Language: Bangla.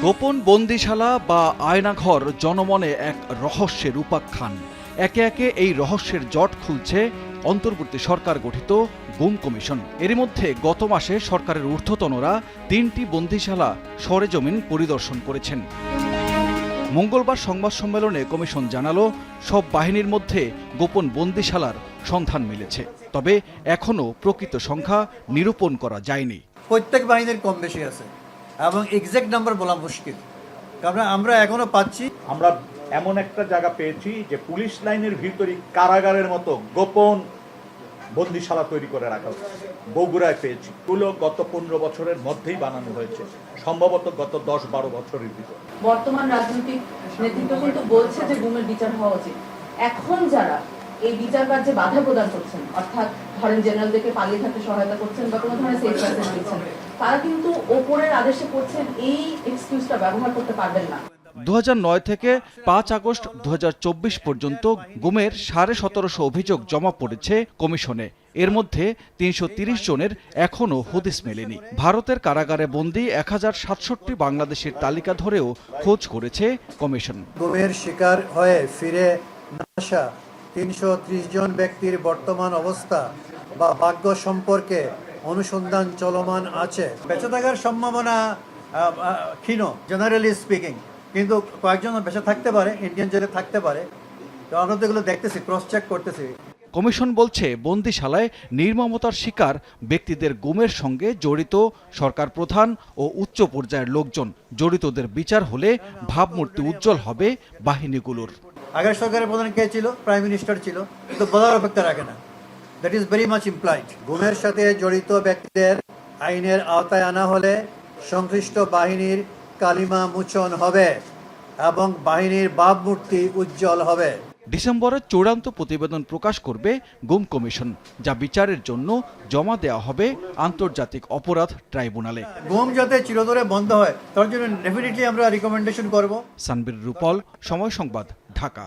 গোপন বন্দিশালা বা আয়নাঘর জনমনে এক রহস্যের উপাখ্যান। একে একে এই রহস্যের জট খুলছে অন্তর্বর্তী সরকার গঠিত গুম কমিশন। এরই মধ্যে গত মাসে সরকারের ঊর্ধ্বতনরা ৩টি বন্দিশালা সরেজমিন পরিদর্শন করেছেন। মঙ্গলবার সংবাদ সম্মেলনে কমিশন জানালো, সব বাহিনীর মধ্যে গোপন বন্দিশালার সন্ধান মিলেছে, তবে এখনও প্রকৃত সংখ্যা নিরূপণ করা যায়নি। প্রত্যেক বাহিনীর কম বেশি আছে এবং এক্সাক্ট নাম্বার বলা মুশকিল, কারণ আমরা এখনো পাচ্ছি। আমরা এমন একটা জায়গা পেয়েছি যে পুলিশ লাইনের ভিতরে কারাগারের মতো গোপন বন্দিশালা তৈরি করে রাখা হয়েছে। বগুড়ায় পেয়েছি, এগুলো গত 15 বছরের মধ্যেই বানানো হয়েছে, সম্ভবত গত 10-12 বছরের ভিতর। বর্তমান রাজনৈতিক নেতৃত্ব কিন্তু বলছে যে গুমের বিচার হওয়া উচিত। এখন যারা এই বিচার কার্যে বাধা প্রদান করছেন, অর্থাৎ ধরেন জেনারেলদেরকে পালিয়ে থাকতে সহায়তা করছেন বা কোনো ধরনের সেফ প্যাসেজ দিচ্ছেন, তারা কিন্তু ওপরের আদেশে করছেন এই এক্সকিউজটা ব্যবহার করতে পারবেন না। 2009 থেকে 5 আগস্ট 2024 পর্যন্ত গুমের 1750 অভিযোগ জমা পড়েছে কমিশনে। এর মধ্যে 330 জনের এখনও হদিস মেলেনি। ভারতের কারাগারে বন্দী 1067 বাংলাদেশের তালিকা ধরেও খোঁজ করেছে কমিশন। গুমের শিকার হয়ে ফিরে না আসা 330 জন ব্যক্তির বর্তমান অবস্থা বা ভাগ্য সম্পর্কে অনুসন্ধান চলমান আছে। বেঁচে থাকার সম্ভাবনা ক্ষীণ, জেনারেলি স্পিকিং, কিন্তু কয়েকজন বেঁচে থাকতে পারে, ইন্ডিয়ান জেলে থাকতে পারে। তো আমরা তো এগুলো দেখতেছি, ক্রস চেক করতেছি। কমিশন বলছে, বন্দিশালায় নির্মমতার শিকার ব্যক্তিদের গুমের সঙ্গে জড়িত সরকার প্রধান ও উচ্চ পর্যায়ের লোকজন। জড়িতদের বিচার হলে ভাবমূর্তি উজ্জ্বল হবে বাহিনীগুলোর। আগের সরকারের প্রধান কে ছিল? প্রাইম মিনিস্টার ছিল, কিন্তু বলার অপেক্ষা রাখে না। That is very much implied. গুমের সাথে জড়িত ব্যক্তিদের আইনের আওতায় আনা হলে সংশ্লিষ্ট বাহিনীর কালিমা মোচন হবে এবং বাহিনীর ভাবমূর্তি উজ্জ্বল হবে। ডিসেম্বরে চূড়ান্ত প্রতিবেদন প্রকাশ করবে গুম কমিশন, যা বিচারের জন্য জমা দেওয়া হবে আন্তর্জাতিক অপরাধ ট্রাইব্যুনালে। গুম যাতে চিরতরে বন্ধ হয়, তার জন্য ডেফিনেটলি আমরা রিকমেন্ডেশন করব। সানবীর রূপল, সময় সংবাদ, ঢাকা।